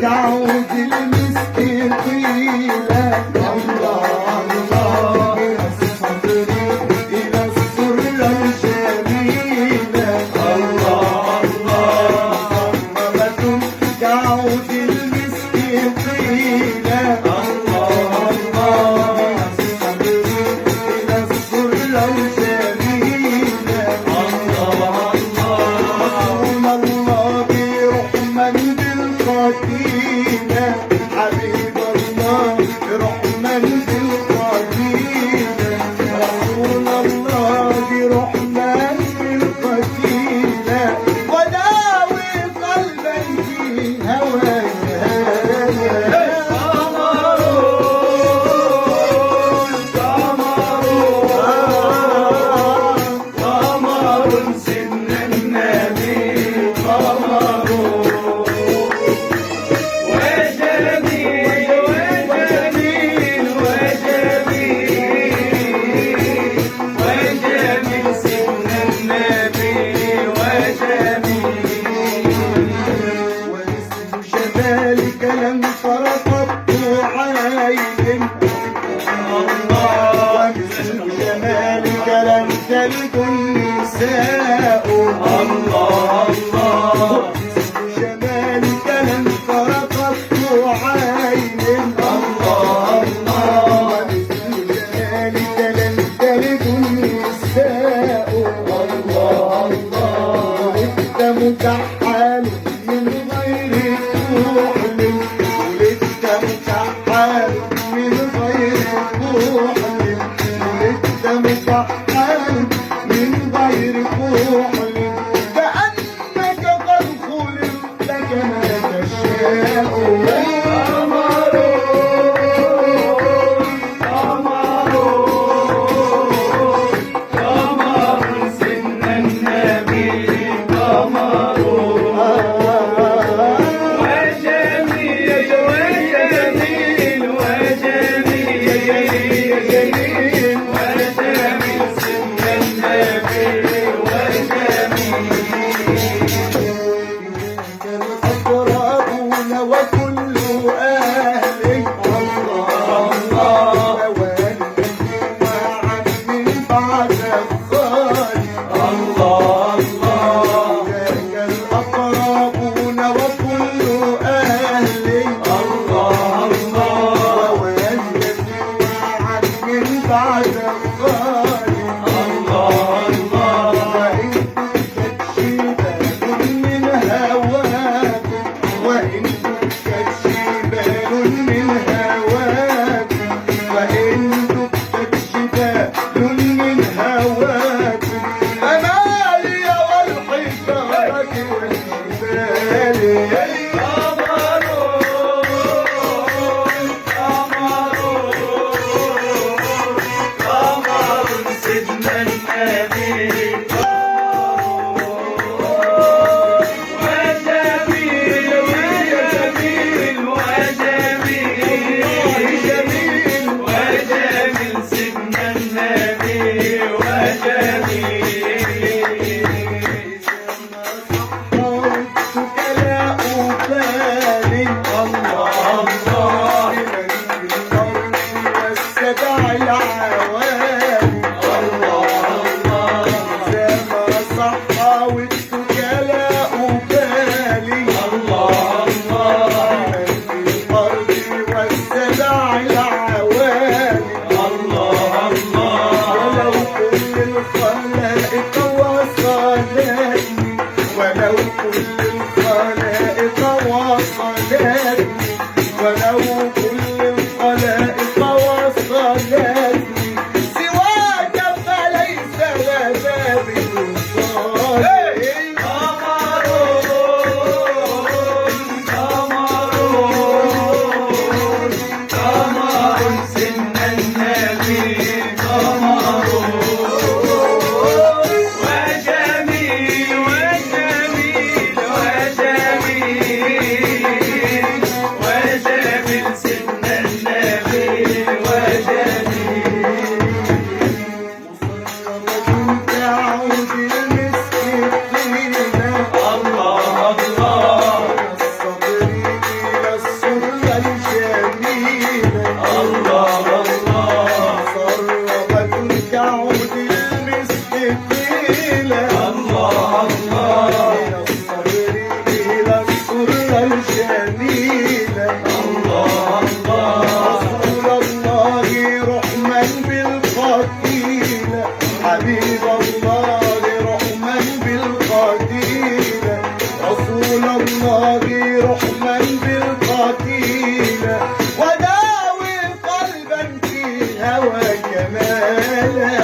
تعود المسك طيلة الله الله إلى الصدر إلى السرة الجميلة الله الله مرة تعود المسك طيلة الله الله إلى الصدر إلى السرة الجميلة الله الله رسول الله برحمن بالقديمة حبيب الله برحمن بالقديمة رسول الله برحمن بالقديمة وداوي قلبا في هواها قمر سيدنا النبي قمر جمالك لم فرقت عين الله ومثل جمالك لم تلد النساء الله الله ومثل جمالك لم فرقت عين الله الله ومثل جمالك لم تلد النساء الله الله ولدت مكحل من غير كحل ولدت مكحل من غير كحل ولدت مكحل من غير كحل كأنك سبع العوالم. الله الله ولو كل الخلائق وصلتني، ولو كل الخلائق وصلتني، ولو كل الخلائق وصلتني، سواك فليس لنا بوصال. حبيب الله رحما بالقتيل، رسول الله رحما بالقتيل، وداوي قلبا في هوى كمالا.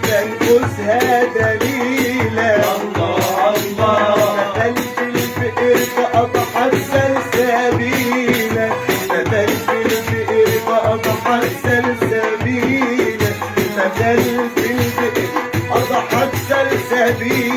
تنقذها دليلا. الله الله نزلت البئر فأضحت سلسبيلا، نزلت البئر فأضحت سلسبيلا، نزلت البئر أضحت سلسبيلا.